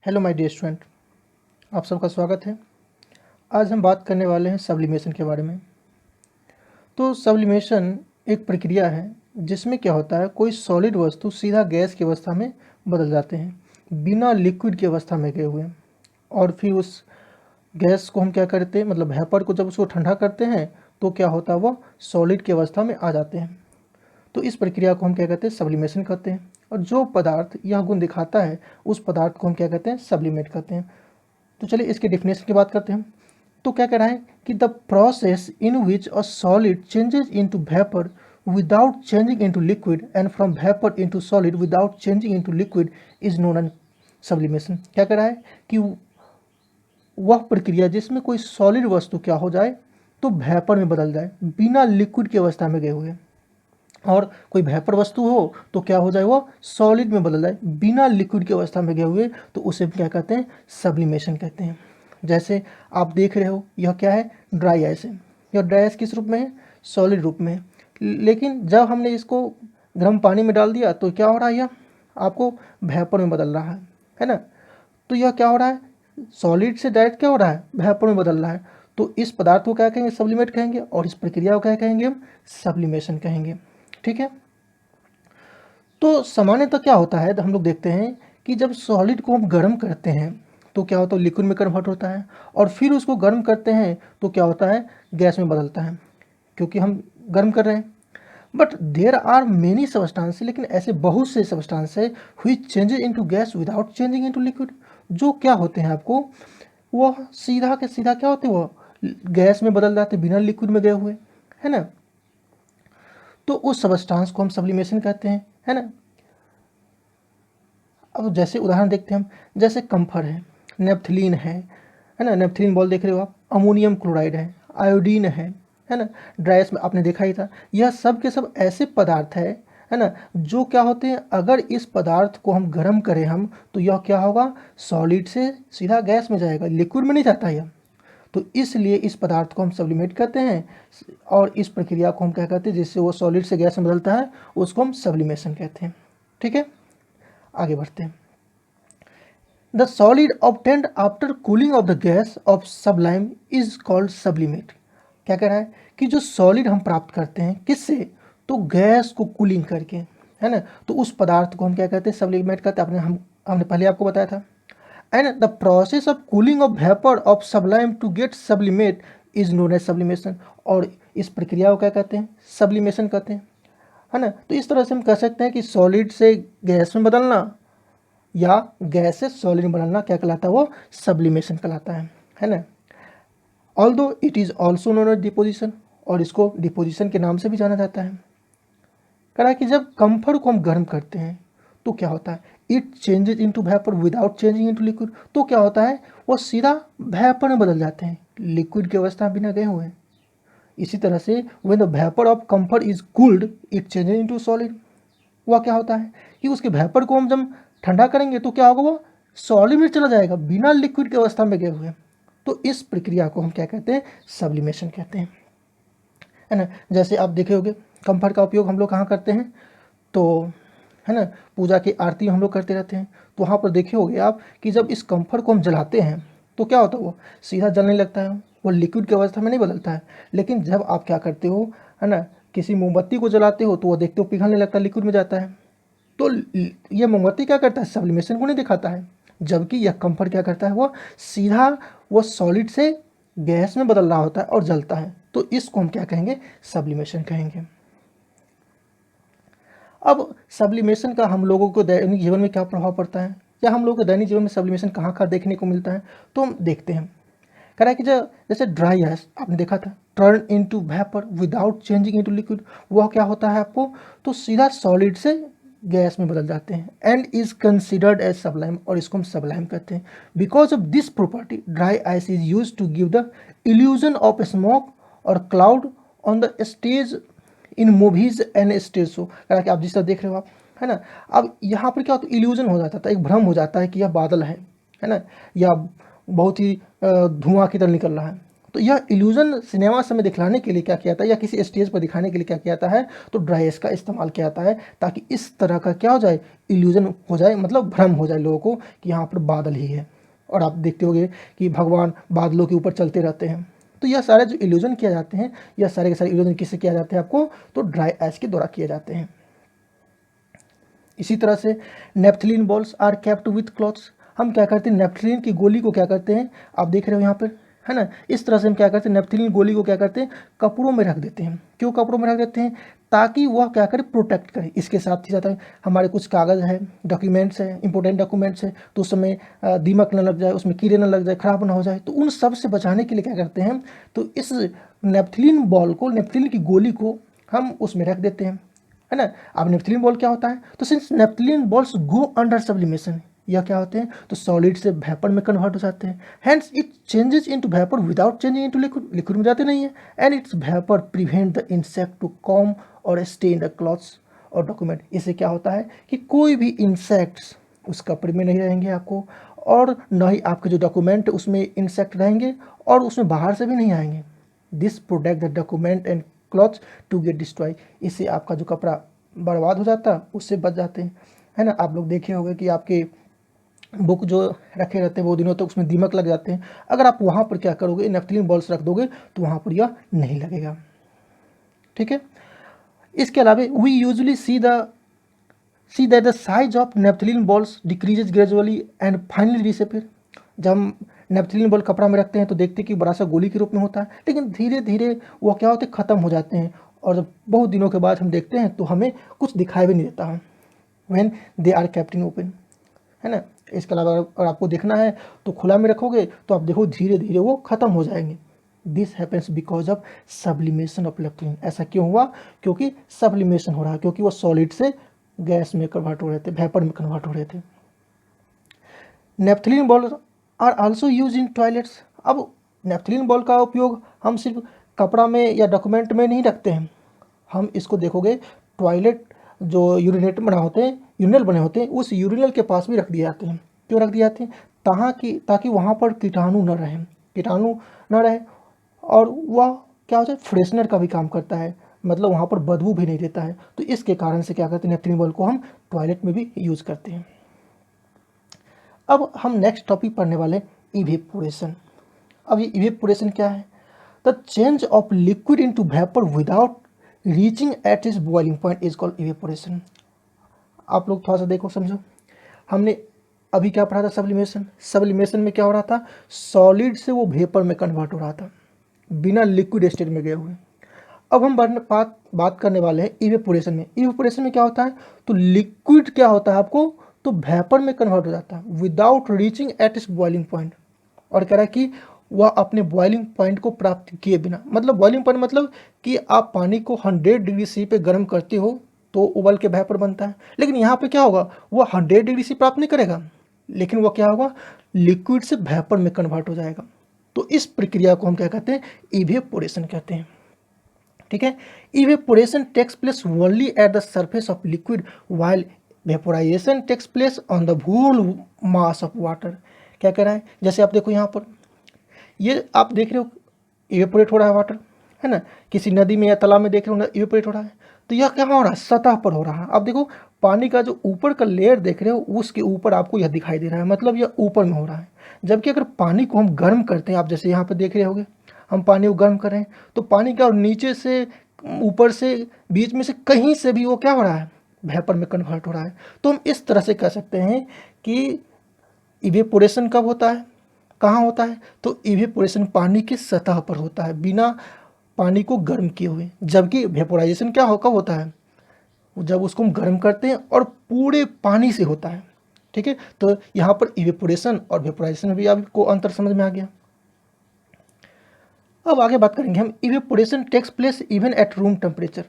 Hello my dear student, आप सबका स्वागत है। आज हम बात करने वाले हैं सब्लिमेशन के बारे में। तो सब्लिमेशन एक प्रक्रिया है जिसमें क्या होता है, कोई सॉलिड वस्तु सीधा गैस की अवस्था में बदल जाते हैं बिना लिक्विड की अवस्था में गए हुए। और फिर उस गैस को हम क्या करते हैं, मतलब वेपर को जब उसको ठंडा करते हैं तो क्या होता है, वो सॉलिड की अवस्था में आ जाते हैं। तो इस प्रक्रिया को हम क्या कहते हैं, सब्लिमेशन कहते हैं। और जो पदार्थ यह गुण दिखाता है उस पदार्थ को हम क्या कहते हैं, सब्लिमेट कहते हैं। तो चलिए इसके डेफिनेशन की बात करते हैं। तो क्या कह रहा है कि the process in which a solid changes into vapour without changing into liquid and from vapour into solid without changing into liquid is known as sublimation. क्या कह रहा है कि वह प्रक्रिया जिसमें कोई सॉलिड वस्तु क्या हो जाए तो वेपर में बदल जाए बिना लिक्विड की अवस्था में गए हुए, और कोई वेपर वस्तु हो तो क्या हो जाए, वो सॉलिड में बदल जाए बिना लिक्विड की अवस्था में गए हुए, तो उसे क्या कहते हैं, सब्लिमेशन कहते हैं। जैसे आप देख रहे हो, यह क्या है, ड्राई आइस है। यह ड्राई आइस किस रूप में है, सॉलिड रूप में है। लेकिन जब हमने इसको गर्म पानी में डाल दिया तो क्या हो रहा है, यह आपको वेपर में बदल रहा है ना। तो यह क्या हो रहा है, सॉलिड से डायरेक्ट क्या हो रहा है, वेपर में बदल रहा है। तो इस पदार्थ को क्या कहेंगे, सब्लिमेट कहेंगे, और इस प्रक्रिया को क्या कहेंगे, हम सब्लिमेशन कहेंगे। ठीक है। तो सामान्यतः क्या होता है, तो हम लोग देखते हैं कि जब सॉलिड को हम गर्म करते हैं तो क्या होता है, लिक्विड में कन्वर्ट होता है, और फिर उसको गर्म करते हैं तो क्या होता है, गैस में बदलता है, क्योंकि हम गर्म कर रहे हैं। But there are many substance, लेकिन ऐसे बहुत से सब्सटेंस है which changes into gas without changing into liquid, जो क्या होते हैं आपको, वो सीधा के सीधा क्या होते हैं, वो गैस में बदल जाते हैं बिना लिक्विड में गए हुए, है ना। तो उस सब्सटेंस को हम सब्लिमेशन कहते हैं, है ना। अब जैसे उदाहरण देखते हैं हम, जैसे कम्फर है, नेपथलीन है ना, नेपथलीन बॉल देख रहे हो आप, अमोनियम क्लोराइड है, आयोडीन है ना, ड्राइस में आपने देखा ही था। यह सब के सब ऐसे पदार्थ है ना, जो क्या होते हैं, अगर इस पदार्थ को हम गर्म करें हम, तो यह क्या होगा, सॉलिड से सीधा गैस में जाएगा, लिक्विड में नहीं जाता यह। तो इसलिए इस पदार्थ को हम सब्लिमेट करते हैं, और इस प्रक्रिया को हम क्या कहते हैं, जिससे वो सॉलिड से गैस में बदलता है, उसको हम सब्लिमेशन कहते हैं। ठीक है, आगे बढ़ते हैं। The solid obtained after cooling of the gas off sublime is called sublimate. क्या कह रहा है कि जो सॉलिड हम प्राप्त करते हैं किससे, तो गैस को कूलिंग करके, है ना, तो उस पदार्थ को हम क्या कहते हैं, सब्लिमेट कहते हैं। हमने पहले आपको बताया था। And the process of cooling of vapour of sublime to get sublimate is known as sublimation. और इस प्रक्रिया को क्या कहते हैं, सब्लिमेशन कहते हैं, है ना। तो इस तरह से हम कह सकते हैं कि सॉलिड से गैस में बदलना या गैस से सॉलिड में बदलना क्या कहलाता है, वो सब्लिमेशन कहलाता है ना। Although it is also known as deposition, और इसको डिपोजिशन के नाम से भी जाना जाता है। कह रहा है कि जब कम्फर को हम गर्म करते हैं तो क्या होता है, it changes into vapour without changing into liquid. तो क्या होता है, वो सीधा वेपर में बदल जाते हैं, लिक्विड की अवस्था बिना गए हुए। इसी तरह से when the vapour of comfort is cooled it changes into solid. वह क्या होता है कि उसके वेपर को हम जब ठंडा करेंगे तो क्या होगा, वो सॉलिड में चला जाएगा बिना लिक्विड की अवस्था में गए हुए। तो इस प्रक्रिया को हम क्या कहते हैं, सब्लिमेशन कहते हैं, है ना। जैसे आप देखे होंगे, कम्फर्ट का उपयोग हम लोग कहाँ करते हैं, तो है ना, पूजा की आरती हम लोग करते रहते हैं। तो वहाँ पर देखे होंगे आप कि जब इस कम्फर्ट को हम जलाते हैं तो क्या होता है, वो सीधा जलने लगता है, वो लिक्विड की अवस्था में नहीं बदलता है। लेकिन जब आप क्या करते हो, है ना, किसी मोमबत्ती को जलाते हो तो वो देखते हो पिघलने लगता है, लिक्विड में जाता है। तो ये मोमबत्ती क्या करता है, सब्लिमेशन को नहीं दिखाता है, जबकि यह कम्फर्ट क्या करता है, वो सीधा वो सॉलिड से गैस में बदल रहा होता है और जलता है। तो इसको हम क्या कहेंगे, सब्लिमेशन कहेंगे। अब सब्लिमेशन का हम लोगों को दैनिक जीवन में क्या प्रभाव पड़ता है, या हम लोगों को दैनिक जीवन में सब्लिमेशन कहाँ कहाँ देखने को मिलता है, तो हम देखते हैं। कह रहा है कि जैसे ड्राई आइस आपने देखा था, turn into vapour without changing into liquid, वह क्या होता है आपको, तो सीधा सॉलिड से गैस में बदल जाते हैं, and is considered as sublime, और इसको हम सबलाइम कहते हैं। Because of this property dry ice is use to give the illusion of smoke और cloud on the stage in movies and stage show. कि आप जिस तरह देख रहे हो आप, है ना। अब यहाँ पर क्या होता है, इल्यूजन हो जाता था, एक भ्रम हो जाता है कि यह बादल है ना, या बहुत ही धुआं की तरह निकल रहा है। तो यह इल्यूजन सिनेमा समय दिखलाने के लिए क्या किया जाता है, या किसी स्टेज पर दिखाने के लिए क्या किया जाता है, तो ड्राई आइस का इस्तेमाल किया जाता है, ताकि इस तरह का क्या हो जाए, इल्यूजन हो जाए, मतलब भ्रम हो जाए लोगों को कि यहाँ पर बादल ही है। और आप देखते होंगे कि भगवान बादलों के ऊपर चलते रहते हैं। तो यह सारे जो इल्यूजन किए जाते हैं, यह सारे के सारे इल्यूजन किससे किया जाते हैं आपको, तो ड्राई आइस के द्वारा किए जाते हैं। इसी तरह से naphthalene balls are capped with clothes. हम क्या करते हैं, नेप्थलीन की गोली को क्या करते हैं, आप देख रहे हो यहाँ पर, है ना, इस तरह से हम क्या करते हैं, नेप्थलीन गोली को क्या करते हैं, कपड़ों में रख देते हैं। क्यों कपड़ों में रख देते हैं, ताकि वह क्या करे, प्रोटेक्ट करे। इसके साथ ही साथ हमारे कुछ कागज़ है, डॉक्यूमेंट्स है, इंपॉर्टेंट डॉक्यूमेंट्स है, तो उस समय दीमक न लग जाए, उसमें कीड़े न लग जाए, खराब ना हो जाए, तो उन सब से बचाने के लिए क्या करते हैं, तो इस नेप्थलीन बॉल को, नेप्थलीन की गोली को हम उसमें रख देते हैं, है ना। अब नेप्थलीन बॉल क्या होता है, तो since naphthalene balls go under sublimation, यह क्या होते हैं, तो सॉलिड से वेपर में कन्वर्ट हो जाते हैं। Hence it changes into vapour without changing into liquid, liquid में जाते नहीं है। And its vapour prevent the insect to come और स्टे इन द क्लॉथ्स और डॉक्यूमेंट। इससे क्या होता है कि कोई भी इंसेक्ट्स उस कपड़े में नहीं रहेंगे आपको, और न ही आपके जो डॉक्यूमेंट उसमें इंसेक्ट रहेंगे, और उसमें बाहर से भी नहीं आएंगे। This protect the document and clothes to get destroy. इससे आपका जो कपड़ा बर्बाद हो जाता है, उससे बच जाते हैं, है ना। आप लोग देखे होंगे कि आपके बुक जो रखे रहते हैं वो दिनों तक उसमें दीमक लग जाते हैं। अगर आप वहाँ पर क्या करोगे, नेफ्थलीन बॉल्स रख दोगे, तो वहाँ पर यह नहीं लगेगा, ठीक है। इसके अलावा we usually see that the size of naphthalene balls decreases gradually and finally disappear. जब हम नेफ्थलीन बॉल कपड़ा में रखते हैं तो देखते हैं कि बड़ा सा गोली के रूप में होता है, लेकिन धीरे धीरे वो क्या होते हैं, ख़त्म हो जाते हैं, और जब बहुत दिनों के बाद हम देखते हैं तो हमें कुछ दिखाई भी नहीं देता है, when they are kept in open, है ना। इसके अलावा अगर आपको देखना है तो खुला में रखोगे तो आप देखो धीरे धीरे वो ख़त्म हो जाएंगे। This happens because of sublimation of naphthalene. ऐसा क्यों हुआ, क्योंकि सब्लिमेशन हो रहा है, क्योंकि वो सॉलिड से गैस में कन्वर्ट हो रहे थे, वेपर में कन्वर्ट हो रहे थे। Naphthalene ball are also use in toilets. अब नेफ्थलीन बॉल का उपयोग हम सिर्फ कपड़ा में या डॉक्यूमेंट में नहीं रखते हैं, हम इसको देखोगे टॉयलेट जो यूरिनेट बना होते हैं, यूरिनल बने होते हैं, उस यूरिनल के पास भी रख दिए जाते हैं। क्यों रख दिए जाते हैं, ताकि वहाँ पर कीटाणु न रहें, कीटाणु न रहे, और वह क्या होता है, फ्रेशनर का भी काम करता है, मतलब वहाँ पर बदबू भी नहीं देता है। तो इसके कारण से क्या करते हैं, नेफ्थलीन बॉल को हम टॉयलेट में भी यूज़ करते हैं। अब हम नेक्स्ट टॉपिक पढ़ने वाले इवेपोरेशन। अब ये इवेपोरेशन क्या है, the change of liquid into vapour without reaching at its boiling point is called evaporation. आप लोग थोड़ा सा देखो समझो, हमने अभी क्या पढ़ा था, सब्लिमेशन। सब्लिमेशन में क्या हो रहा था, सॉलिड से वो वेपर में कन्वर्ट हो रहा था, बिना लिक्विड स्टेट में गए हुए। अब हम बात करने वाले हैं इवेपोरेशन में। इवेपोरेशन में क्या होता है, तो लिक्विड क्या होता है आपको, तो वेपर में कन्वर्ट हो जाता है without reaching at its boiling point. और कह रहा है कि वह अपने बॉइलिंग पॉइंट को प्राप्त किए बिना, मतलब बॉइलिंग पॉइंट मतलब कि आप पानी को 100 डिग्री सी पे गर्म करते हो तो उबल के वेपर बनता है, लेकिन यहाँ पे क्या होगा, वह 100 डिग्री सी प्राप्त नहीं करेगा, लेकिन वह क्या होगा, लिक्विड से वेपर में कन्वर्ट हो जाएगा। तो इस प्रक्रिया को हम क्या कहते हैं, इवेपोरेशन कहते हैं, ठीक है। Evaporation takes place only at the surface of liquid while vaporisation takes place on the whole mass of water. क्या कह रहा है, जैसे आप देखो यहाँ पर, ये आप देख रहे हो इवेपोरेट हो रहा है वाटर, है ना, किसी नदी में या तालाब में देख रहे हो इवेपोरेट हो रहा है, तो यह क्या हो रहा है, सतह पर हो रहा है। अब देखो पानी का जो ऊपर का लेयर देख रहे हो, उसके ऊपर आपको यह दिखाई दे रहा है, मतलब यह ऊपर में हो रहा है। जबकि अगर पानी को हम गर्म करते हैं, आप जैसे यहाँ पर देख रहे होगे, हम पानी को गर्म कर रहे हैं, तो पानी का नीचे से, ऊपर से, बीच में से, कहीं से भी वो क्या हो रहा है, वेपर में कन्वर्ट हो रहा है। तो हम इस तरह से कह सकते हैं कि इवेपोरेशन कब होता है, कहाँ होता है, तो इवेपोरेशन पानी की सतह पर होता है, बिना पानी को गर्म किए हुए। जबकि वेपोराइजेशन क्या कब होता है, जब उसको हम गर्म करते हैं और पूरे पानी से होता है, ठीक है। तो यहाँ पर इवेपोरेशन और वेपोराइजेशन में भी आपको अंतर समझ में आ गया। अब आगे बात करेंगे हम, evaporation takes place even at room temperature.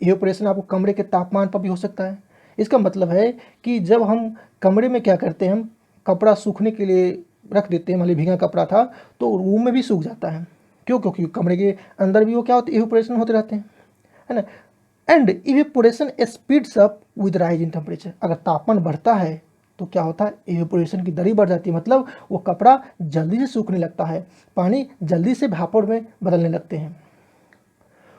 Evaporation आपको कमरे के तापमान पर भी हो सकता है। इसका मतलब है कि जब हम कमरे में क्या करते हैं, हम कपड़ा सूखने के लिए रख देते हैं, मान लीजिए भीगा कपड़ा था तो रूम में भी सूख जाता है। क्यों, क्योंकि कमरे के अंदर भी वो क्या होते हैं, इवेपोरेशन होते रहते हैं, है ना। And evaporation speeds up with rise in temperature. अगर तापमान बढ़ता है तो क्या होता है, इवेपोरेशन की दर बढ़ जाती है, मतलब वो कपड़ा जल्दी से सूखने लगता है, पानी जल्दी से भापर में बदलने लगते हैं।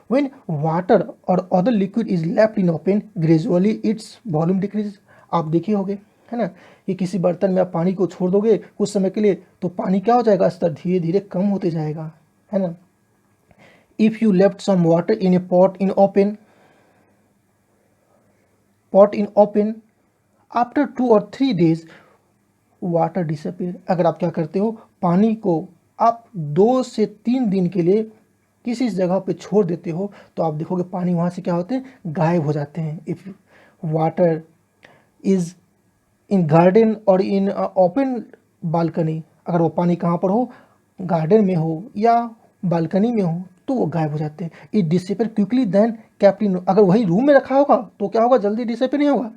When water or other liquid is left in open, gradually its volume decreases। आप देखे होंगे, है ना, कि किसी बर्तन में आप पानी को छोड़ दोगे कुछ समय के लिए तो पानी क्या हो जाएगा, स्तर धीरे धीरे कम होते जाएगा, है ना। If you left some water in a pot in open, after 2 or 3 days water disappear. अगर आप क्या करते हो, पानी को आप 2 से 3 दिन के लिए किसी जगह पे छोड़ देते हो तो आप देखोगे पानी वहाँ से क्या होते हैं, गायब हो जाते हैं। If water is in garden और इन ओपन बालकनी, अगर वो पानी कहाँ पर हो, गार्डन में हो या बालकनी में हो तो वो गायब हो जाते हैं। It disappear quickly then kept in, अगर वही रूम में रखा होगा तो क्या होगा, जल्दी डिसअपियर नहीं होगा।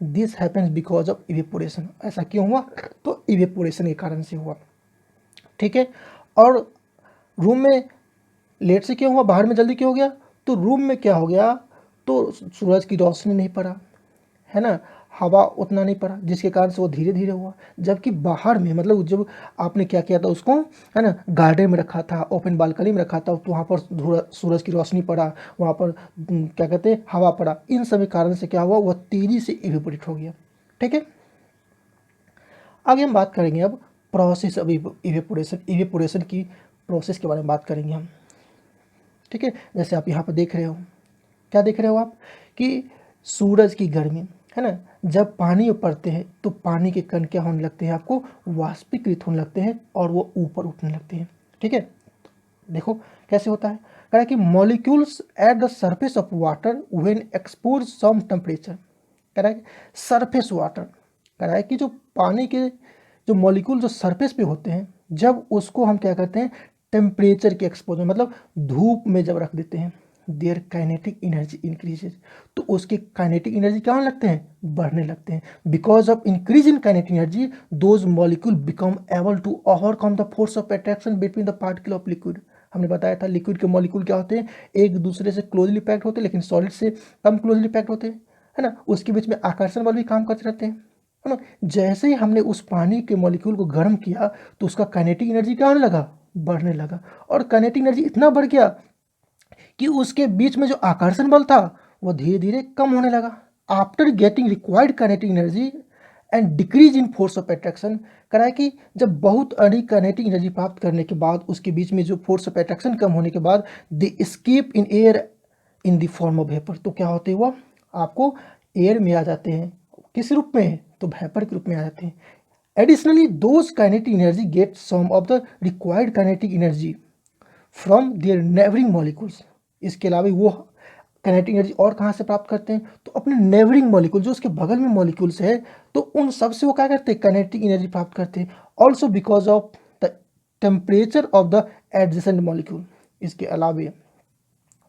This happens because of evaporation. ऐसा क्यों हुआ, तो इवेपोरेशन के कारण से हुआ, ठीक है। और रूम में लेट से क्यों हुआ, बाहर में जल्दी क्यों हो गया, तो रूम में क्या हो गया, तो सूरज की रोशनी नहीं पड़ा, है ना, हवा उतना नहीं पड़ा, जिसके कारण से वो धीरे धीरे हुआ। जबकि बाहर में, मतलब जब आपने क्या किया था उसको, है ना, गार्डन में रखा था, ओपन बालकनी में रखा था, तो वहाँ पर सूरज की रोशनी पड़ा, वहाँ पर क्या कहते हैं, हवा पड़ा, इन सभी कारण से क्या हुआ, वह तेज़ी से इवेपोरेट हो गया, ठीक है। आगे हम बात करेंगे अब प्रोसेस ऑफ इवेपोरेशन की प्रोसेस के बारे में बात करेंगे हम, ठीक है। जैसे आप यहाँ पर देख रहे हो, क्या देख रहे हो आप, कि सूरज की गर्मी, है ना, जब पानी में पड़ते हैं तो पानी के कण क्या होने लगते हैं, आपको वाष्पीकृत होने लगते हैं और वो ऊपर उठने लगते हैं, ठीक है। देखो कैसे होता है, कह रहा है कि molecules at the surface of water when expose some temperature. कह रहा है सरफेस वाटर, कह रहा है कि जो पानी के जो मॉलिक्यूल जो सरफेस पे होते हैं, जब उसको हम क्या करते हैं, टेम्परेचर के एक्सपोजर, मतलब धूप में जब रख देते हैं, देयर काइनेटिक एनर्जी इंक्रीजेज, तो उसकी काइनेटिक एनर्जी क्या होने लगते हैं, बढ़ने लगते हैं। Because of increase in kinetic energy those molecule become able to overcome the force of attraction between the particle of liquid. हमने बताया था लिक्विड के मॉलिक्यूल क्या होते हैं, एक दूसरे से क्लोजली पैक्ड होते हैं, लेकिन सॉलिड से कम क्लोजली पैक्ड होते हैं, है ना, उसके बीच में आकर्षण बल भी काम करते रहते हैं, है ना। जैसे ही हमने उस पानी के मॉलिक्यूल को गर्म किया तो उसका काइनेटिक एनर्जी क्या होने लगा, बढ़ने लगा, और काइनेटिक एनर्जी इतना बढ़ गया कि उसके बीच में जो आकर्षण बल था वो धीरे धीरे कम होने लगा। After getting required kinetic energy and decrease in force of attraction, करा है कि जब बहुत अधिक काइनेटिक एनर्जी प्राप्त करने के बाद उसके बीच में जो फोर्स ऑफ अट्रैक्शन कम होने के बाद they escape in air in the form of vapour, तो क्या होते हुआ, आपको एयर में आ जाते हैं, किस रूप में, तो वेपर के रूप में आ जाते हैं। Additionally those kinetic energy get some of the required kinetic energy from their neighbouring molecules. इसके अलावा वो काइनेटिक एनर्जी और कहाँ से प्राप्त करते हैं, तो अपने नेबरिंग मॉलिक्यूल जो उसके बगल में मॉलिक्यूल्स है, तो उन सब से वो क्या करते हैं, काइनेटिक एनर्जी प्राप्त करते हैं। Also because of the temperature of the adjacent molecule, इसके अलावा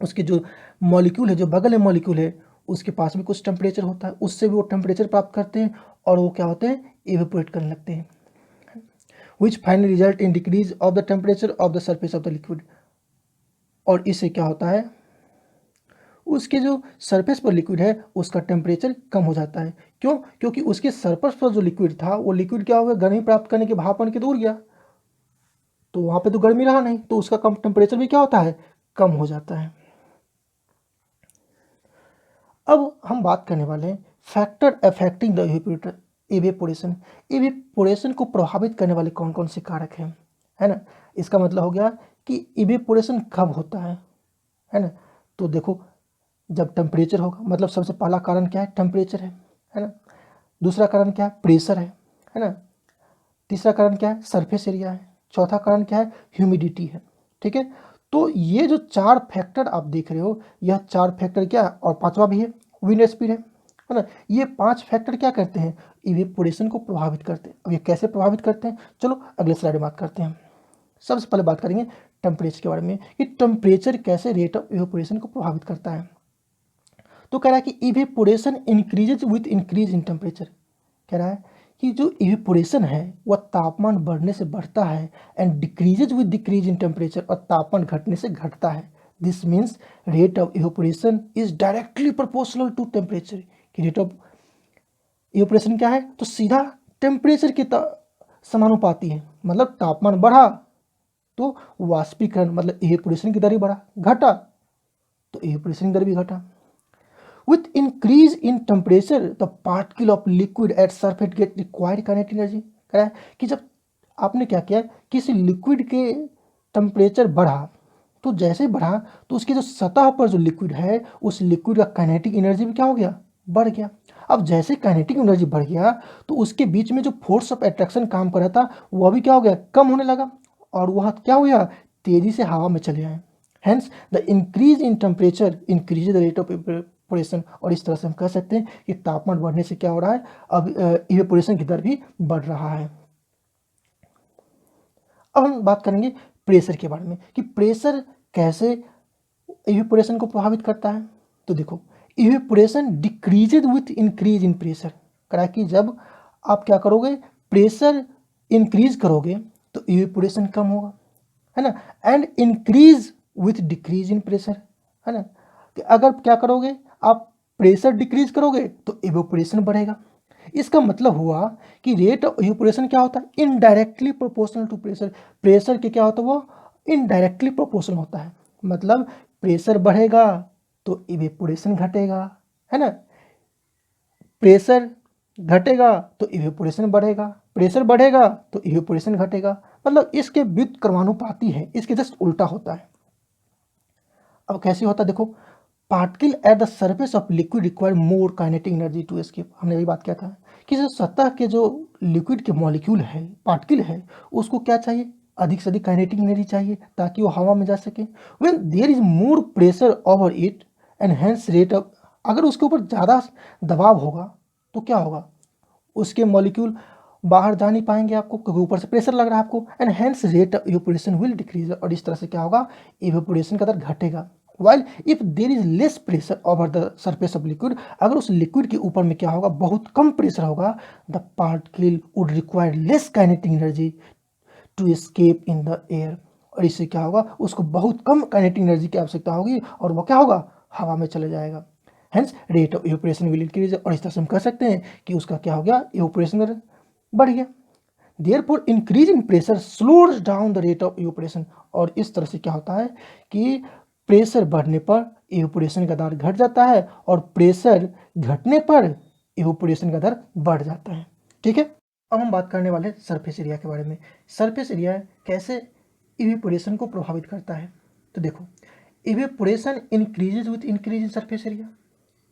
उसके जो मॉलिक्यूल है, जो बगल में मॉलिक्यूल है, उसके पास भी कुछ टेम्परेचर होता है, उससे भी वो टेम्परेचर प्राप्त करते हैं और वो क्या होते हैं, इवेपोरेट करने लगते हैं, which finally result in decrease of the temperature of the surface of the liquid. और इससे क्या होता है, उसके जो सरफेस पर लिक्विड है उसका टेम्परेचर कम हो जाता है। क्यों, क्योंकि उसके सरफेस पर जो लिक्विड था वो लिक्विड क्या हो गया, गर्मी प्राप्त करने के भाप बन के दूर गया, तो वहाँ पे तो गर्मी रहा नहीं, तो उसका कम टेम्परेचर भी क्या होता है, कम हो जाता है। अब हम बात करने वाले हैं factor affecting the evaporation. Evaporation को प्रभावित करने वाले कौन कौन से कारक हैं, है ना। इसका मतलब हो गया कि इवेपोरेशन कब होता है ना। तो देखो जब टेम्परेचर होगा, मतलब सबसे पहला कारण क्या है, टेम्परेचर है ना। दूसरा कारण क्या है, प्रेशर है ना। तीसरा कारण क्या है, सरफेस एरिया है। चौथा कारण क्या है, ह्यूमिडिटी है, ठीक है। तो ये जो 4 फैक्टर आप देख रहे हो, यह 4 फैक्टर क्या है, और पांचवा भी है, विंड स्पीड है ना। ये 5 फैक्टर क्या करते हैं, इवेपोरेशन को प्रभावित करते हैं। अब ये कैसे प्रभावित करते हैं, चलो अगले स्लाइड में बात करते हैं। सबसे पहले बात करेंगे टेम्परेचर के बारे में, कि टेम्परेचर कैसे रेट ऑफ इवेपोरेशन को प्रभावित करता है। तो कह रहा है कि evaporation increases with increase in temperature. कह रहा है कि जो इवेपोरेशन है वह तापमान बढ़ने से बढ़ता है, and decreases with decrease in temperature, और तापमान घटने से घटता है। This means rate of evaporation is directly proportional to temperature, कि रेट ऑफ इवेपोरेशन क्या है, तो सीधा टेम्परेचर के समानुपाती है, मतलब तापमान बढ़ा तो वाष्पीकरण मतलब इवेपोरेशन की दर ही बढ़ा, घटा तो इवेपोरेशन की दर भी घटा। With increase in temperature, the particle of liquid at surface get required kinetic energy। कह रहा है कि जब आपने क्या किया, किसी लिक्विड के टेम्परेचर बढ़ा तो जैसे बढ़ा तो उसकी जो सतह पर जो लिक्विड है उस लिक्विड का काइनेटिक एनर्जी भी क्या हो गया, बढ़ गया। अब जैसे काइनेटिक एनर्जी बढ़ गया तो उसके बीच में जो फोर्स ऑफ अट्रैक्शन काम कर रहा था वह भी क्या हो गया, कम होने लगा, और वह क्या हो गया, तेजी से हवा में चले आए। Hence the increase in temperature increase the rate of evaporation. और इस तरह से हम कह सकते हैं कि तापमान बढ़ने से क्या हो रहा है, अब इवेपोरेशन की दर भी बढ़ रहा है। अब हम बात करेंगे प्रेशर के बारे में कि प्रेशर कैसे इवेपोरेशन को प्रभावित करता है। तो देखो, evaporation decreases with increase in pressure. करा कि जब आप क्या करोगे, प्रेशर इंक्रीज करोगे तो इवेपोरेशन कम होगा, है ना। And increase with decrease in pressure, है ना। कि अगर क्या करोगे आप, प्रेशर डिक्रीज करोगे तो इवेपोरेशन बढ़ेगा। इसका मतलब हुआ कि रेट ऑफ इवेपोरेशन क्या होता है, indirectly proportional to pressure. Pressure के क्या होता है, वो इनडायरेक्टली प्रोपोर्शनल होता है। मतलब प्रेशर बढ़ेगा तो इवेपोरेशन घटेगा, है ना। प्रेशर घटेगा तो इवेपोरेशन बढ़ेगा, प्रेशर बढ़ेगा तो इवेपोरेशन घटेगा। मतलब इसके व्युत्क्रमानुपाती है, इसके जस्ट उल्टा होता है। अब कैसे होता है देखो, particle at the surface of liquid require more kinetic energy to escape. हमने अभी बात किया था कि जो सतह के जो लिक्विड के मॉलिक्यूल है, पार्टिकल है, उसको क्या चाहिए, अधिक से अधिक काइनेटिक एनर्जी चाहिए ताकि वो हवा में जा सके। When there is more pressure over it and hence rate of, अगर उसके ऊपर ज़्यादा दबाव होगा तो क्या होगा, उसके मॉलिक्यूल बाहर जा नहीं पाएंगे आपको, क्योंकि ऊपर से प्रेशर लग रहा है आपको, and hence rate of evaporation will decrease. और इस तरह से क्या होगा, इवेपोरेशन का दर घटेगा। While if there is less pressure over the surface of liquid, अगर उस लिक्विड के ऊपर में क्या होगा, बहुत कम प्रेशर होगा, the particle would require less kinetic energy to escape in the air. और इससे क्या होगा, उसको बहुत कम काइनेटिक एनर्जी की आवश्यकता होगी और वो क्या होगा, हवा में चले जाएगा। Hence rate of evaporation will increase. और इस तरह से हम कह सकते हैं कि उसका क्या हो गया, इवेपोरेशन बढ़ गया। Therefore increase in pressure slows down the rate of evaporation. और इस तरह से क्या होता है कि प्रेशर बढ़ने पर इवेपोरेशन का दर घट जाता है और प्रेशर घटने पर इवेपोरेशन का दर बढ़ जाता है। ठीक है, अब हम बात करने वाले सरफेस एरिया के बारे में। सरफेस एरिया कैसे इवेपोरेशन को प्रभावित करता है। तो देखो, evaporation increases with increase in surface area.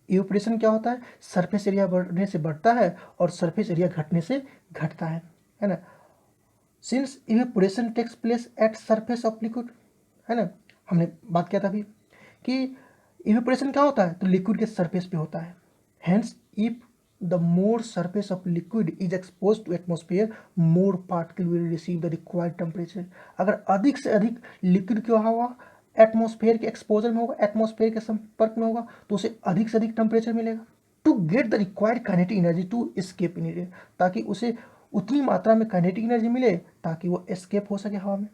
Evaporation क्या होता है, सरफेस एरिया बढ़ने से बढ़ता है और सरफेस एरिया घटने से घटता है ना। Since evaporation takes place at surface of liquid, है ना, हमने बात किया था अभी कि इवेपोरेशन क्या होता है, तो लिक्विड के सरफेस पे होता है। Hence if the more surface of liquid is expose to atmosphere, more particle will receive the required temperature. अगर अधिक से अधिक लिक्विड क्या हुआ, एटमोस्फेयर के एक्सपोजर में होगा, एटमोस्फेयर के संपर्क में होगा, तो उसे अधिक से अधिक टेम्परेचर मिलेगा to get the required kinetic energy to escape in air, ताकि उसे उतनी मात्रा में काइनेटिक एनर्जी मिले ताकि वो एस्केप हो सके हवा में।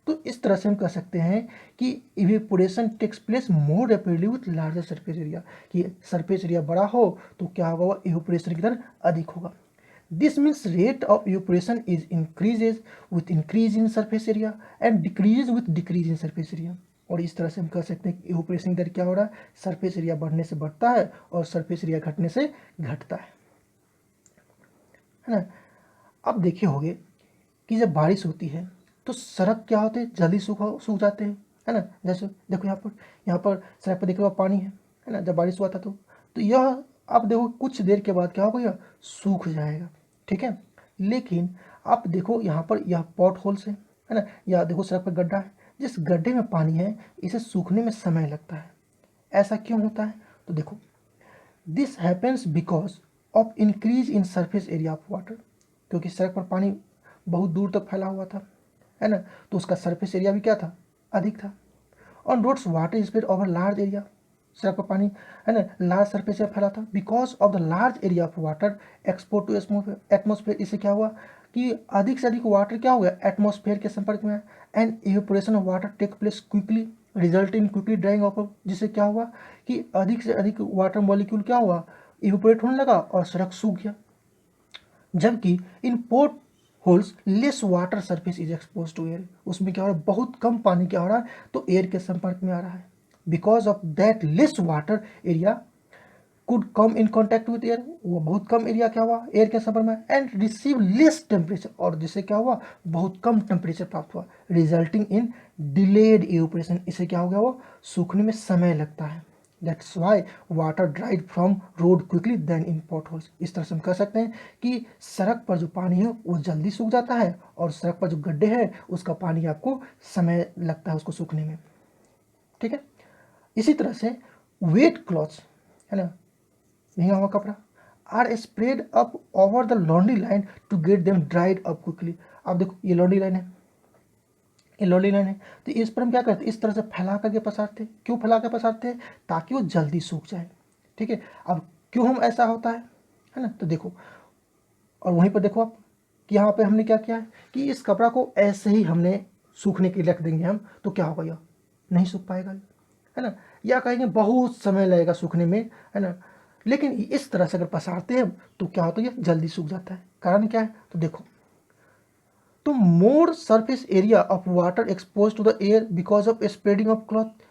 तो इस तरह से हम कह सकते हैं कि evaporation takes place more rapidly with larger surface area, कि सरफेस एरिया बड़ा हो तो क्या होगा, वह इवेपोरेशन की दर अधिक होगा। This means rate of evaporation is increases with increase in surface area and decreases with decrease in surface area. और इस तरह से हम कह सकते हैं कि इवेपोरेशन की दर क्या हो रहा है, सरफेस एरिया बढ़ने से बढ़ता है और सरफेस एरिया घटने से घटता है ना। अब देखे होंगे कि जब बारिश होती है तो सड़क क्या होते हैं, जल्दी सूख जाते हैं, है ना। जैसे देखो यहाँ पर सड़क पर देखो पानी है ना, जब बारिश हुआ था तो यह आप देखो कुछ देर के बाद क्या होगा, यह सूख जाएगा। ठीक है, लेकिन आप देखो यहाँ पर यह पॉट होल्स है ना, या देखो सड़क पर गड्ढा है, जिस गड्ढे में पानी है इसे सूखने में समय लगता है। ऐसा क्यों होता है, तो देखो, this happens because of increase in surface area of water, क्योंकि सड़क पर पानी बहुत दूर तक फैला हुआ था, है ना, तो उसका सरफेस एरिया भी क्या था, अधिक था। On roads water spread over large area, सड़क पर पानी, है ना, लार्ज सरफेस एरिया फैला था। Because of the large area of water export to atmosphere, इससे क्या हुआ कि अधिक से अधिक वाटर क्या हो गया, एटमोस्फेयर के संपर्क में, and evaporation of water take place quickly result in quickly drying of, जिससे क्या हुआ कि अधिक से अधिक वाटर मॉलिक्यूल क्या हुआ, इवेपोरेट होने लगा और सड़क सूख गया। जबकि in potholes less water surface is expose to air, उसमें क्या हो रहा है, बहुत कम पानी क्या हो रहा है, तो एयर के संपर्क में आ रहा है। Because of that less water area could come in contact with air, वो बहुत कम एरिया क्या हुआ, एयर के संपर्क में, एंड रिसीव लेस टेम्परेचर, और जिससे क्या हुआ, बहुत कम टेम्परेचर प्राप्त हुआ, रिजल्टिंग इन डिलेड इवेपोरेशन, इससे क्या हो गया, वो सूखने में समय लगता है। That's why water dried from road quickly than in potholes. इस तरह से हम कह सकते हैं कि सड़क पर जो पानी है वो जल्दी सूख जाता है, और सड़क पर जो गड्ढे हैं उसका पानी आपको समय लगता है उसको सूखने में। ठीक है, इसी तरह से वेट क्लॉथ्स है ना, भीगा हुआ कपड़ा, are spread up over the laundry line to get them dried up quickly. अब देखो ये लॉन्ड्री लाइन है, ये लॉन्ड्री लाइन है, तो इस पर हम क्या करते हैं, इस तरह से फैला करके पसारते हैं। क्यों फैला कर पसारते हैं, ताकि वो जल्दी सूख जाए। ठीक है, अब क्यों हम ऐसा होता है ना, तो देखो, और वहीं पर देखो आप कि यहाँ पे हमने क्या किया है कि इस कपड़ा को ऐसे ही हमने सूखने के लिए रख देंगे हम, तो क्या होगा, यह नहीं सूख पाएगा, है ना, या कहेंगे बहुत समय लगेगा सूखने में, है ना। लेकिन इस तरह से अगर पसारते हैं तो क्या होता है, ये जल्दी सूख जाता है। कारण क्या है, तो देखो, तो more surface area of water expose to the air because of spreading of cloth.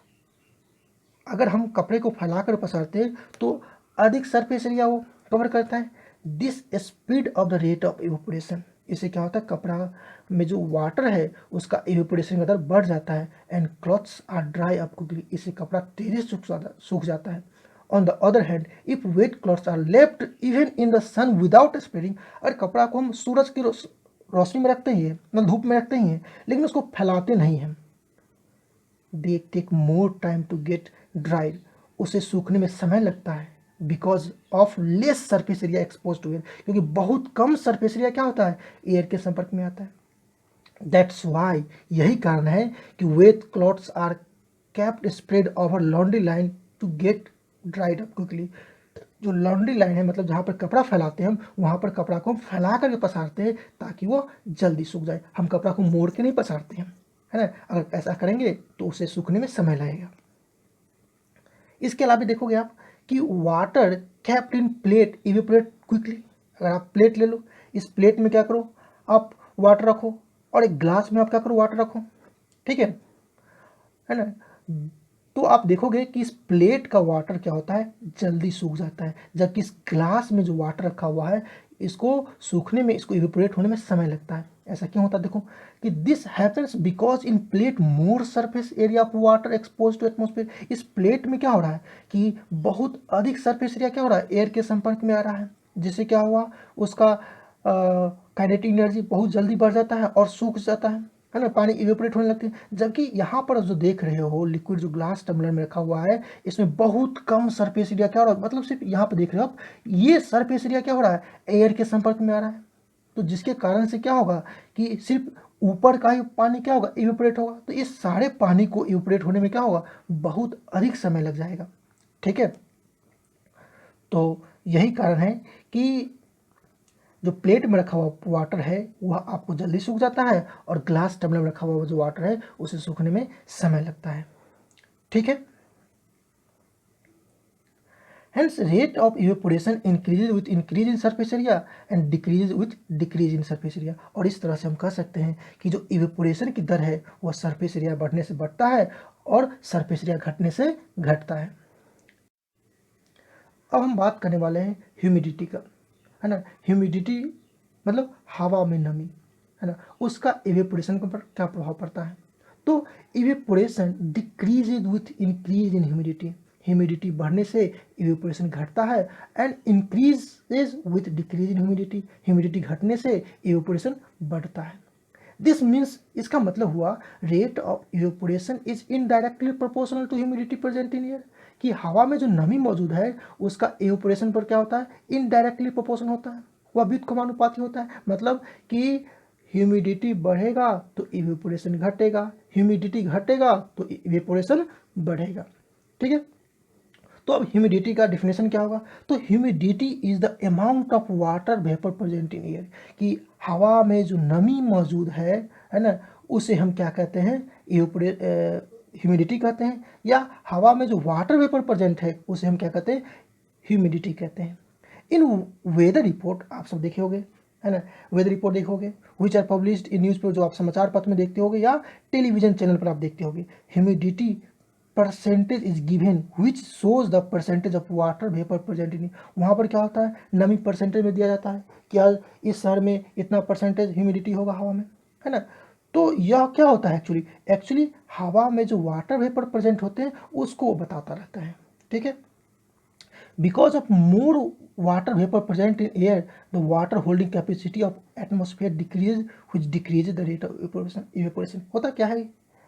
अगर हम कपड़े को फैलाकर पसारते हैं तो अधिक सरफेस एरिया वो कवर करता है। This speed of the rate of evaporation, इससे क्या होता है, कपड़ा में जो वाटर है उसका इवेपोरेशन का दर बढ़ जाता है, and clothes are dry up quickly, इससे कपड़ा तेजी से सूख जाता है। On the other hand if wet clothes are left even in the sun without spreading, अगर कपड़ा को हम सूरज की रोशनी में रखते ही हैं, मतलब धूप में रखते ही हैं, लेकिन उसको फैलाते नहीं हैं, they take more time to get dried, उसे सूखने में समय लगता है, because of less surface area expose to air, क्योंकि बहुत कम सरफेस एरिया क्या होता है, एयर के संपर्क में आता है। दैट्स वाई, यही कारण है कि wet clothes are kept spread over laundry line to get dried up quickly. जो लॉन्ड्री लाइन है, मतलब जहाँ पर कपड़ा फैलाते हैं हम, वहाँ पर कपड़ा को हम फैला करके पसारते हैं ताकि वो जल्दी सूख जाए। हम कपड़ा को मोड़ के नहीं पसारते हैं, है ना, अगर ऐसा करेंगे तो उसे सूखने में समय लगेगा। इसके अलावा देखोगे आप कि वाटर कैप्ड इन प्लेट इवेपोरेट क्विकली। अगर आप प्लेट ले लो, इस प्लेट में क्या करो, आप वाटर रखो, और एक ग्लास में आप क्या करो, वाटर रखो, ठीक है ना, तो आप देखोगे कि इस प्लेट का वाटर क्या होता है, जल्दी सूख जाता है, जबकि इस ग्लास में जो वाटर रखा हुआ है इसको सूखने में, इसको इवेपोरेट होने में समय लगता है। ऐसा क्यों होता है, देखो कि this happens because in plate more surface area of water expose to atmosphere. इस प्लेट में क्या हो रहा है कि बहुत अधिक सरफेस एरिया क्या हो रहा है, एयर के संपर्क में आ रहा है, जिससे क्या हुआ, उसका काइनेटिक एनर्जी बहुत जल्दी बढ़ जाता है और सूख जाता है ना, पानी इवेपोरेट होने लगती है। जबकि यहाँ पर जो देख रहे हो लिक्विड जो ग्लास टम्बलर में रखा हुआ है, इसमें बहुत कम सरफेस एरिया क्या हो रहा है, मतलब सिर्फ यहाँ पर देख रहे हो आप, ये सरफेस एरिया क्या हो रहा है, एयर के संपर्क में आ रहा है। तो जिसके कारण से क्या होगा कि सिर्फ ऊपर का ही पानी क्या होगा, इवेपोरेट होगा, तो इस सारे पानी को इवेपोरेट होने में क्या होगा, बहुत अधिक समय लग जाएगा। ठीक है, तो यही कारण है कि जो प्लेट में रखा हुआ वाटर है वह आपको जल्दी सूख जाता है, और ग्लास टम्बलर में रखा हुआ जो वाटर है उसे सूखने में समय लगता है। ठीक है, hence rate of evaporation increase with increase in surface area and decrease with decrease in surface area. और इस तरह से हम कह सकते हैं कि जो इवेपोरेशन की दर है वह सरफेस एरिया बढ़ने से बढ़ता है और सरफेस एरिया घटने से घटता है। अब हम बात करने वाले हैं ह्यूमिडिटी का, है ना। ह्यूमिडिटी मतलब हवा में नमी, है ना, उसका इवेपोरेशन पर क्या प्रभाव पड़ता है। तो evaporation decreases with increase in humidity, humidity बढ़ने से इवेपोरेशन घटता है, and increases with decrease in humidity, humidity घटने से इवेपोरेशन बढ़ता है। दिस मीन्स, इसका मतलब हुआ rate of evaporation is indirectly proportional to humidity present in air, कि हवा में जो नमी मौजूद है उसका इवेपोरेशन पर क्या होता है, इनडायरेक्टली प्रोपोर्शन होता है, वह व्युत्क्रमानुपाती होता है। मतलब कि ह्यूमिडिटी बढ़ेगा तो इवेपोरेशन घटेगा, ह्यूमिडिटी घटेगा तो इवेपोरेशन बढ़ेगा। ठीक है, तो अब ह्यूमिडिटी का डिफिनेशन क्या होगा, तो humidity is the amount of water vapour present in air, कि हवा में जो नमी मौजूद है ना, उसे हम क्या कहते हैं, ह्यूमिडिटी कहते हैं, या हवा में जो वाटर वेपर प्रेजेंट है उसे हम क्या कहते हैं, ह्यूमिडिटी कहते हैं। इन वेदर रिपोर्ट आप सब देखे होंगे है ना, वेदर रिपोर्ट देखोगे, which are published in newspaper, जो आप समाचार पत्र में देखते होगे या टेलीविजन चैनल पर आप देखते होगे। Humidity percentage is given which shows the percentage of water vapour present इन, वहाँ पर क्या होता है, नमी परसेंटेज में दिया जाता है, क्या इस शहर में इतना परसेंटेज ह्यूमिडिटी होगा हवा में, है ना। तो यह क्या होता है, एक्चुअली हवा में जो वाटर वेपर प्रेजेंट होते हैं उसको बताता रहता है, ठीक है। Because of more water vapor present in air, the water holding capacity of atmosphere decreases, which decreases the rate of evaporation. होता क्या है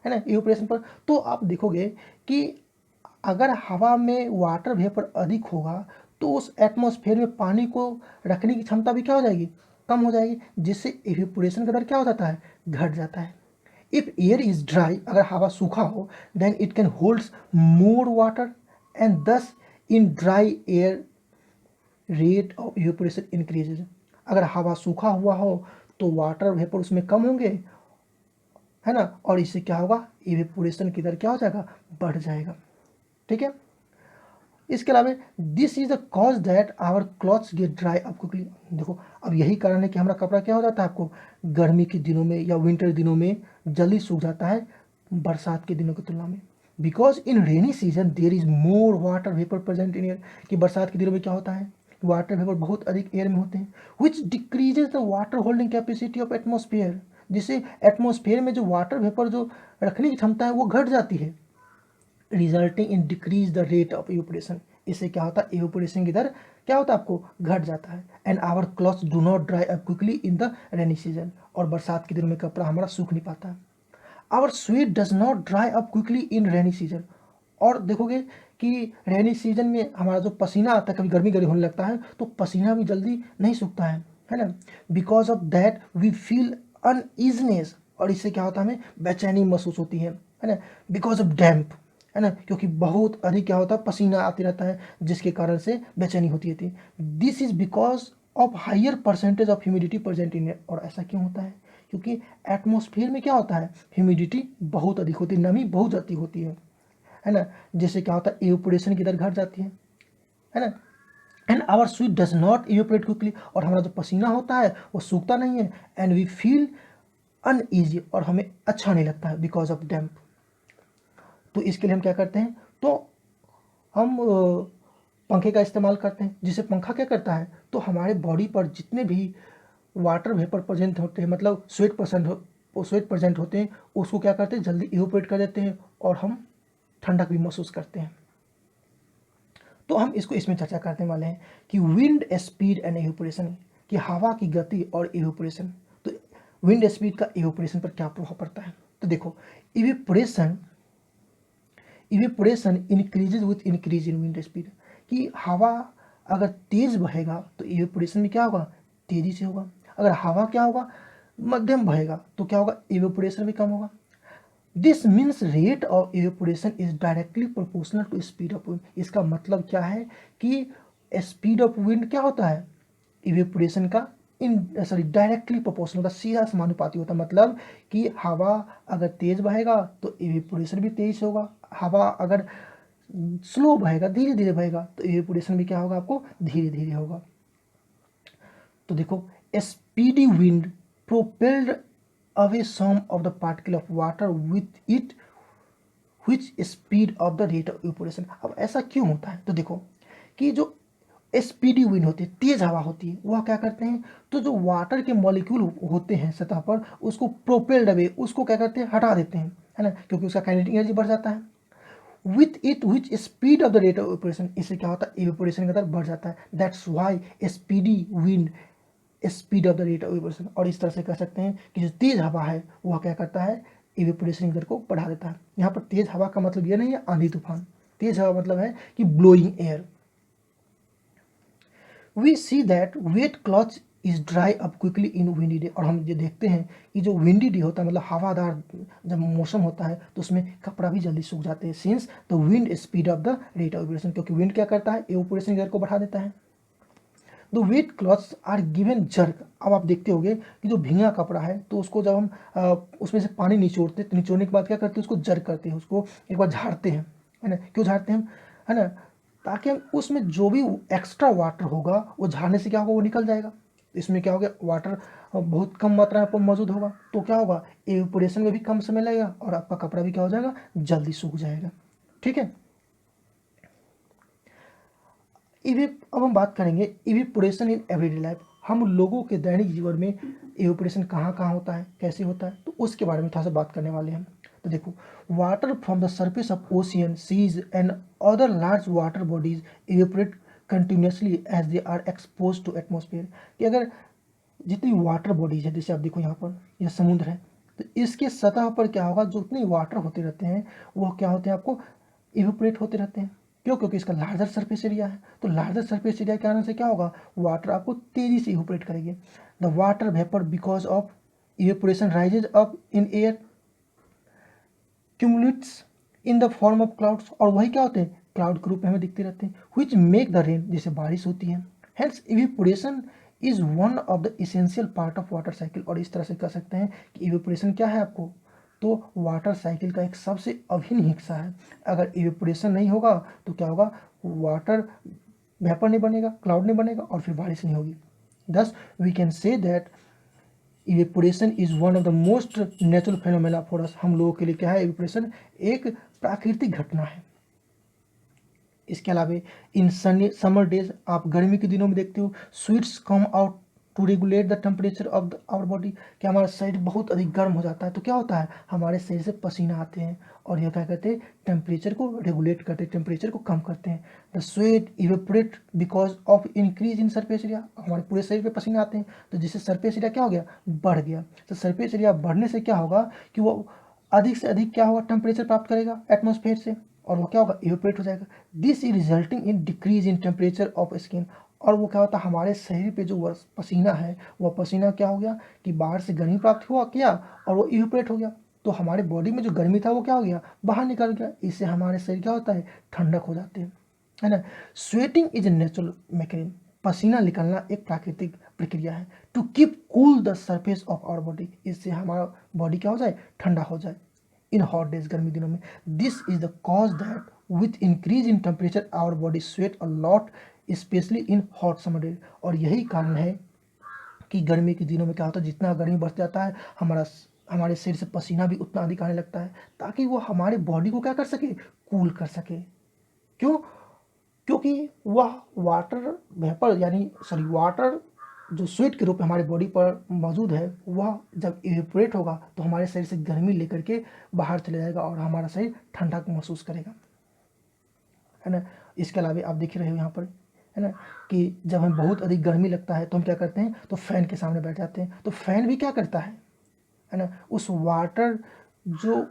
ना, evaporation पर। तो आप देखोगे कि अगर हवा में वाटर वेपर अधिक होगा तो उस एटमॉस्फेयर में पानी को रखने की क्षमता भी क्या हो जाएगी, कम हो जाएगी, जिससे इवेपोरेशन का दर क्या हो जाता है, घट जाता है। इफ एयर इज ड्राई, अगर हवा सूखा हो, then it can holds more water and thus in dry air rate of evaporation increases. अगर हवा सूखा हुआ हो तो वाटर वेपर उसमें कम होंगे, है ना, और इससे क्या होगा, इवेपोरेशन की दर क्या हो जाएगा, बढ़ जाएगा, ठीक है। इसके अलावा this is the cause that our clothes get dry up quickly. देखो अब यही कारण है कि हमारा कपड़ा क्या हो जाता है, आपको गर्मी के दिनों में या विंटर दिनों में जल्दी सूख जाता है बरसात के दिनों की तुलना में। Because in rainy season there is more water vapour present in air, कि बरसात के दिनों में क्या होता है, वाटर वेपर बहुत अधिक एयर में होते हैं, विच decreases the water holding capacity of atmosphere, जिससे एटमोसफेयर में जो वाटर वेपर जो रखने की क्षमता है वो घट जाती है, resulting in decrease the rate of evaporation. इससे क्या होता है, इवेपोरेशन की दर क्या होता है, आपको घट जाता है। And our clothes do not dry up quickly in the rainy season, और बरसात के दिनों में कपड़ा हमारा सूख नहीं पाता। Our sweat does not dry up quickly in rainy season, और देखोगे कि रेनी सीजन में हमारा जो पसीना आता है, कभी गर्मी गर्मी होने लगता है तो पसीना भी जल्दी नहीं सूखता है ना। Because of that we feel uneasiness, और इससे क्या होता है, हमें बेचैनी महसूस होती है ना। बिकॉज ऑफ डैम्प, है ना, क्योंकि बहुत अधिक क्या होता है, पसीना आती रहता है, जिसके कारण से बेचैनी होती है। This is because of higher percentage of humidity present in air. और ऐसा क्यों होता है, क्योंकि एटमॉस्फेयर में क्या होता है, ह्यूमिडिटी बहुत अधिक होती है, नमी बहुत ज़्यादा होती है ना, जिससे क्या होता है, इवेपोरेशन की दर घट जाती है ना। And our sweat does not evaporate quickly, और हमारा जो पसीना होता है वो सूखता नहीं है। एंड वी फील अनईजी, और हमें अच्छा नहीं लगता है, बिकॉज ऑफ डैम्प। तो इसके लिए हम क्या करते हैं, तो हम पंखे का इस्तेमाल करते हैं, जिससे पंखा क्या करता है, तो हमारे बॉडी पर जितने भी वाटर वेपर प्रेजेंट होते हैं, मतलब स्वेट प्रेजेंट होते हैं, उसको क्या करते हैं, जल्दी इवेपोरेट कर देते हैं, और हम ठंडक भी महसूस करते हैं। तो हम इसमें चर्चा करने वाले हैं कि विंड स्पीड एंड इवेपोरेशन, कि हवा की गति और इवेपोरेशन। तो विंड स्पीड का इवेपोरेशन पर क्या प्रभाव पड़ता है। तो देखो, evaporation increases with increase in wind speed, कि हवा अगर तेज बहेगा तो इवेपोरेशन में क्या होगा, तेजी से होगा। अगर हवा क्या होगा, मध्यम बहेगा तो क्या होगा, इवेपोरेशन भी कम होगा। This means rate of evaporation is directly proportional to speed of wind. इसका मतलब क्या है कि स्पीड ऑफ विंड क्या होता है, इवेपोरेशन का डायरेक्टली प्रोपोर्शनल होता है, सीधा समानुपाती होता है। मतलब कि हवा अगर तेज बहेगा तो इवेपोरेशन भी तेज होगा, हवा अगर स्लो बहेगा, धीरे धीरे बहेगा, तो इवेपोरेशन भी क्या होगा, आपको धीरे धीरे होगा। तो देखो, speedy wind propelled away some of the particle of water with it which speed of the rate of evaporation. अब ऐसा क्यों होता है, तो देखो कि जो स्पीडी विंड होती है, तेज हवा होती है, वह क्या करते हैं, तो जो वाटर के मॉलिक्यूल होते हैं सतह पर, उसको प्रोपेल्ड अवे, उसको क्या करते हैं, हटा देते हैं, है ना, क्योंकि उसका काइनेटिक एनर्जी बढ़ जाता है। With it which speed of the rate of evaporation, इससे क्या होता है, इवेपोरेशन का दर बढ़ जाता है। That's Y speedy wind speed of the rate of evaporation. और इस तरह से कह सकते हैं कि जो तेज हवा है वह क्या करता है, इवेपोरेशन की दर को बढ़ा देता है। यहाँ पर तेज हवा का मतलब यह नहीं है आंधी तूफान, तेज हवा मतलब है कि blowing air. We see that wet cloth is dry up quickly in windy day. और हम ये देखते हैं कि जो विंडी डे होता है, मतलब हवादार जब मौसम होता है, तो उसमें कपड़ा भी जल्दी सूख जाते हैं, since the wind speed of the rate of evaporation, क्योंकि विंड क्या करता है, इवेपोरेशन की दर को बढ़ा देता है। The wet clothes are given jerk. अब आप देखते होंगे कि जो भींगा कपड़ा है, तो उसको जब हम उसमें से पानी निचोड़ते, तो निचोड़ने के बाद क्या करते हैं, उसको जर्क करते हैं, उसको एक बार झाड़ते हैं, है ना, क्यों झाड़ते हैं, है ना, ताकि हम उसमें जो भी एक्स्ट्रा वाटर होगा वो झाड़ने से क्या होगा, वो निकल जाएगा, इसमें क्या हो गया, वाटर बहुत कम मात्रा में मौजूद होगा, तो क्या होगा, एवेपोरेशन में भी कम समय लगेगा और आपका कपड़ा भी क्या हो जाएगा, जल्दी सूख जाएगा। ठीक है। अब हम बात करेंगे इवेपोरेशन इन एवरीडे लाइफ। हम लोगों के दैनिक जीवन में इवेपोरेशन कहाँ कहाँ होता है, कैसे होता है, तो उसके बारे में थोड़ा सा बात करने वाले हैं। तो देखो, water from the surface of ocean, seas and other large water bodies evaporate continuously as they are expose to atmosphere. कि अगर जितनी वाटर बॉडीज है, जैसे आप देखो यहाँ पर यह समुद्र है, तो इसके सतह पर क्या होगा, जो उतने वाटर होते रहते हैं वो क्या होते हैं, आपको इवेपोरेट होते रहते हैं। क्यों? क्योंकि इसका लार्जर सरफेस एरिया है। तो लार्जर सरफेस एरिया के कारण से क्या होगा, वाटर आपको तेजी से इवेपोरेट करेगी। The water vapour because of evaporation rises up in air cumulates in the form of clouds, और वही क्या होते हैं, क्लाउड के रूप में हमें दिखते रहते हैं, व्हिच मेक द रेन, जैसे बारिश होती है। Hence evaporation is one of the essential part of water cycle. और इस तरह से कह सकते हैं कि इवेपोरेशन क्या है आपको, तो वाटर साइकिल का एक सबसे अभिन्न हिस्सा है। अगर इवेपोरेशन नहीं होगा तो क्या होगा, वाटर वेपर नहीं बनेगा, क्लाउड नहीं बनेगा और फिर बारिश नहीं होगी। Thus we can say that evaporation is one of the most natural phenomena for us. हम लोगों के लिए क्या है, इवेपोरेशन एक प्राकृतिक घटना है। इसके अलावा इन सनी समर डेज, आप गर्मी के दिनों में देखते हो, sweats come out to regulate the temperature of our body. कि हमारा शरीर बहुत अधिक गर्म हो जाता है, तो क्या होता है, हमारे शरीर से पसीना आते हैं और यह क्या करते हैं, टेम्परेचर को रेगुलेट करते हैं, टेम्परेचर को कम करते हैं। The sweat evaporate because of increase in surface area. हमारे पूरे शरीर पे पसीना आते हैं, तो जिससे सरफेस एरिया क्या हो गया, बढ़ गया। तो सरफेस एरिया बढ़ने से क्या होगा कि वो अधिक से अधिक क्या होगा, टेम्परेचर प्राप्त करेगा एटमॉस्फेयर से, और वो क्या होगा, इवेपोरेट हो जाएगा। This is resulting in decrease in temperature of skin. और वो क्या होता है, हमारे शरीर पे जो पसीना है, वह पसीना क्या हो गया कि बाहर से गर्मी प्राप्त हुआ किया और वो इवेपोरेट हो गया, तो हमारे बॉडी में जो गर्मी था वो क्या हो गया, बाहर निकल गया। इससे हमारे शरीर क्या होता है, ठंडक हो जाती है ना। Sweating is a natural mechanism. पसीना निकलना एक प्राकृतिक प्रक्रिया है, to keep cool the surface of our body. इससे हमारा बॉडी क्या हो जाए, ठंडा हो जाए इन हॉट डेज, गर्मी दिनों में। This is the cause that with increase in temperature our body sweat a lot, specially in hot summer days. और यही कारण है कि गर्मी के दिनों में क्या होता है, जितना गर्मी बढ़ जाता है, हमारे शरीर से पसीना भी उतना अधिक आने लगता है, ताकि वो हमारे बॉडी को क्या कर सके, कूल कर सके। क्यों? क्योंकि वह वाटर वेपर यानी सॉरी वाटर जो स्वेट के रूप में हमारे बॉडी पर मौजूद है, वह जब इवेपोरेट होगा तो हमारे शरीर से गर्मी लेकर के बाहर चले जाएगा और हमारा शरीर ठंडा महसूस करेगा, है ना। इसके अलावा आप देख रहे हो यहाँ पर, है ना, कि जब हमें बहुत अधिक गर्मी लगता है तो हम क्या करते हैं, तो फैन के सामने बैठ जाते हैं। तो फैन भी क्या करता है ना, उस वाटर जो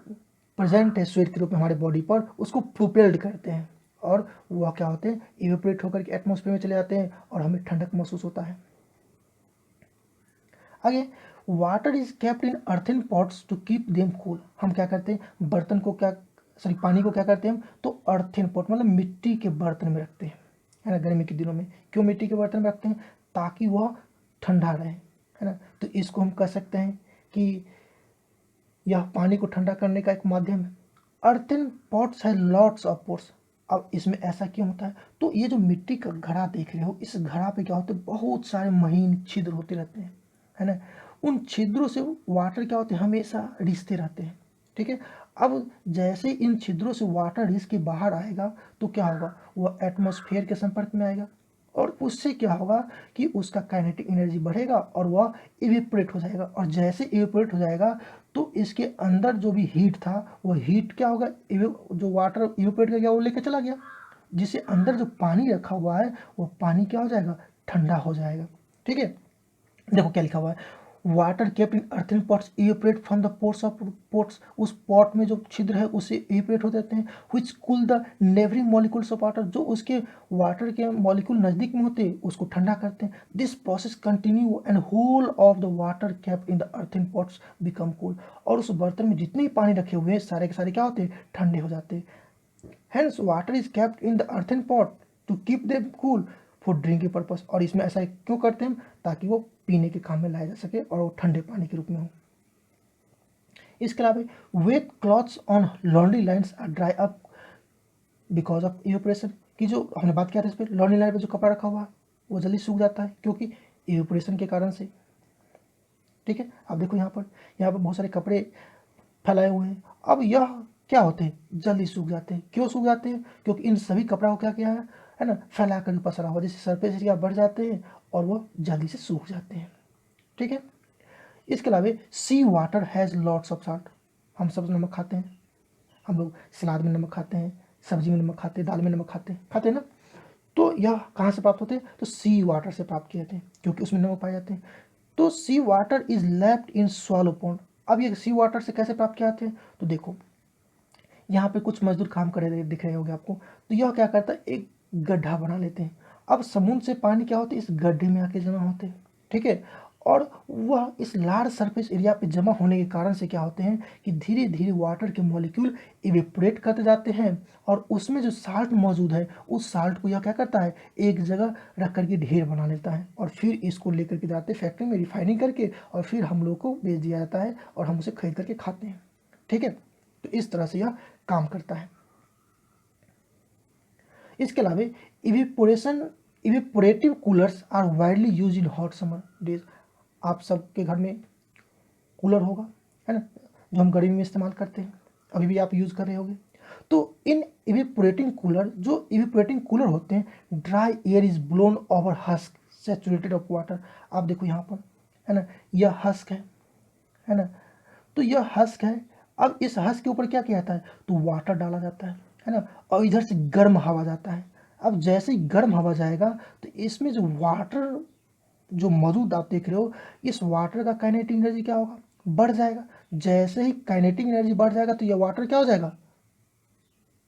प्रेजेंट है स्वेट के रूप में हमारे बॉडी पर, उसको प्रोपेल्ड करते हैं और वह क्या होते हैं, इवेपोरेट होकर के एटमॉस्फेयर में चले जाते हैं और हमें ठंडक महसूस होता है। आगे, water is kept in earthen pots to keep them cool. हम क्या करते हैं, बर्तन को क्या सॉरी पानी को क्या करते हैं हम, तो अर्थन पॉट मतलब मिट्टी के बर्तन में रखते हैं, है ना, गर्मी के दिनों में। क्यों मिट्टी के बर्तन में रखते हैं, ताकि वह ठंडा रहे, है ना। तो इसको हम कह सकते हैं कि यह पानी को ठंडा करने का एक माध्यम है। अर्थन पॉट्स है लॉट्स ऑफ पोर्स। अब इसमें ऐसा क्यों होता है, तो ये जो मिट्टी का घड़ा देख रहे हो, इस घड़ा पे क्या होते हैं, बहुत सारे महीन छिद्र होते रहते हैं, है ना। उन छिद्रों से वाटर क्या होते हैं, हमेशा रिसते रहते हैं, ठीक है। अब जैसे इन छिद्रों से वाटर रिस के बाहर आएगा तो क्या होगा, वह एटमॉस्फेयर के संपर्क में आएगा और उससे क्या होगा कि उसका काइनेटिक एनर्जी बढ़ेगा और वह इवेपोरेट हो जाएगा। और जैसे इवेपोरेट हो जाएगा तो इसके अंदर जो भी हीट था, वह हीट क्या होगा, जो वाटर इवेपोरेट कर गया वो लेके चला गया, जिससे अंदर जो पानी रखा हुआ है वो पानी क्या हो जाएगा, ठंडा हो जाएगा, ठीक है। देखो क्या लिखा हुआ है, water kept in earthen pots evaporate from the pores of ports. उस पॉट में जो छिद्र है उससे इवेपोरेट हो जाते हैं, which cool the neighbouring molecules of water. जो उसके वाटर के मॉलिक्यूल नज़दीक में होते हैं उसको ठंडा करते हैं। This process continue and whole of the water kept in the earthen pots become cool. और उस बर्तन में जितने भी पानी रखे हुए हैं सारे के सारे क्या होते हैं, ठंडे हो जाते हैं। Hence water is kept in the earthen pot to keep them cool for drinking purpose. और इसमें ऐसा क्यों करते हैं, ताकि वो पीने के काम में लाया जा सके और वो ठंडे पानी के रूप में हो। इसके अलावा wet clothes on laundry lines are dry up because of evaporation. की जो हमने बात किया था इस पर, लॉन्ड्री लाइन पर जो कपड़ा रखा हुआ है वो जल्दी सूख जाता है क्योंकि इवेपोरेशन के कारण से। ठीक है, अब देखो यहाँ पर बहुत सारे कपड़े फैलाए हुए हैं। अब यह क्या होते हैं, जल्दी सूख जाते हैं। क्यों सूख जाते हैं, क्योंकि इन सभी कपड़ा को क्या किया है ना, फैला कर पसरा हुआ, जैसे सरफेस एरिया बढ़ जाते हैं और वो जल्दी से सूख जाते हैं। ठीक है, इसके अलावा sea water has lots of salt. हम सब नमक खाते हैं, हम लोग सलाद में नमक खाते हैं, सब्जी में नमक खाते हैं, दाल में नमक खाते हैं ना। तो यह कहाँ से प्राप्त होते हैं, तो सी वाटर से प्राप्त किए जाते हैं, क्योंकि उसमें नमक पाए जाते हैं। तो sea water is left in shallow pond. अब ये सी वाटर से कैसे प्राप्त किए जाते हैं, तो देखो यहाँ पे कुछ मजदूर काम कर रहे दिख रहे होंगे आपको। तो यह क्या करता है, एक गड्ढा बना लेते हैं। अब समुद्र से पानी क्या होते हैं, इस गड्ढे में आके जमा होते हैं। ठीक है, और वह इस लार्ज सरफेस एरिया पे जमा होने के कारण से क्या होते हैं कि धीरे धीरे वाटर के मॉलिक्यूल इवेपोरेट करते जाते हैं, और उसमें जो साल्ट मौजूद है उस साल्ट को यह क्या करता है, एक जगह रख करके ढेर बना लेता है, और फिर इसको लेकर के जाते हैं फैक्ट्री में रिफाइनिंग करके, और फिर हम लोग को बेच दिया जाता है और हम उसे खरीद करके खाते हैं। ठीक है, तो इस तरह से यह काम करता है। इसके अलावा evaporative coolers are widely use in hot summer days. आप सबके घर में कूलर होगा, है ना, जो हम गर्मी में इस्तेमाल करते हैं, अभी भी आप यूज़ कर रहे होंगे। तो इन इवेपोरेटिंग कूलर होते हैं, dry air is blown over husk saturated of water. आप देखो यहाँ पर, है ना, यह हस्क है ना, तो यह हस्क है। अब इस हस्क के ऊपर क्या किया जाता है, तो वाटर डाला जाता है ना, और इधर से गर्म हवा जाता है। अब जैसे ही गर्म हवा जाएगा तो इसमें जो वाटर जो मौजूद आप देख रहे हो, इस वाटर का काइनेटिक एनर्जी क्या होगा, बढ़ जाएगा। जैसे ही काइनेटिक एनर्जी बढ़ जाएगा तो यह वाटर क्या हो जाएगा,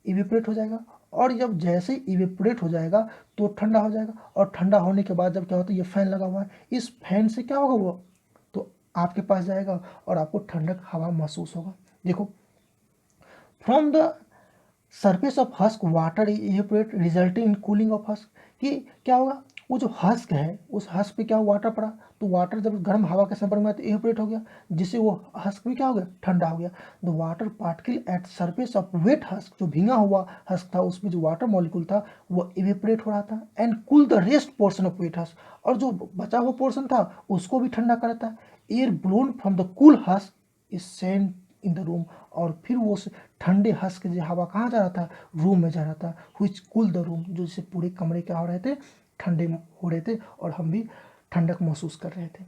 इवेपोरेट हो जाएगा। और जब जैसे ही इवेपोरेट हो जाएगा तो ठंडा हो जाएगा, और ठंडा होने के बाद जब क्या होता है, ये फैन लगा हुआ है, इस फैन से क्या होगा, वो तो आपके पास जाएगा और आपको ठंडक हवा महसूस होगा। देखो, from the surface of husk water evaporate resulting in cooling of husk. कि क्या होगा, वो जो हस्क है उस हस्क पे क्या वाटर पड़ा, तो वाटर जब गर्म हवा के संपर्क में आया तो इवेपोरेट हो गया, जिससे वो हस्क भी क्या हो गया, ठंडा हो गया। The water particle at surface of wet husk, जो भींगा हुआ हस्क था उसमें जो वाटर मॉलिक्यूल था वो इवेपोरेट हो रहा था, and cool the rest portion of wet husk, और जो बचा हुआ पोर्शन था उसको भी ठंडा कराता है। Air blown from the cool husk is sent in the room, और फिर वो ठंडे हस्क से हवा कहाँ जा रहा था, रूम में जा रहा था, व्हिच कूल द रूम, जो जिससे पूरे कमरे क्या हो रहे थे, ठंडे हो रहे थे, और हम भी ठंडक महसूस कर रहे थे।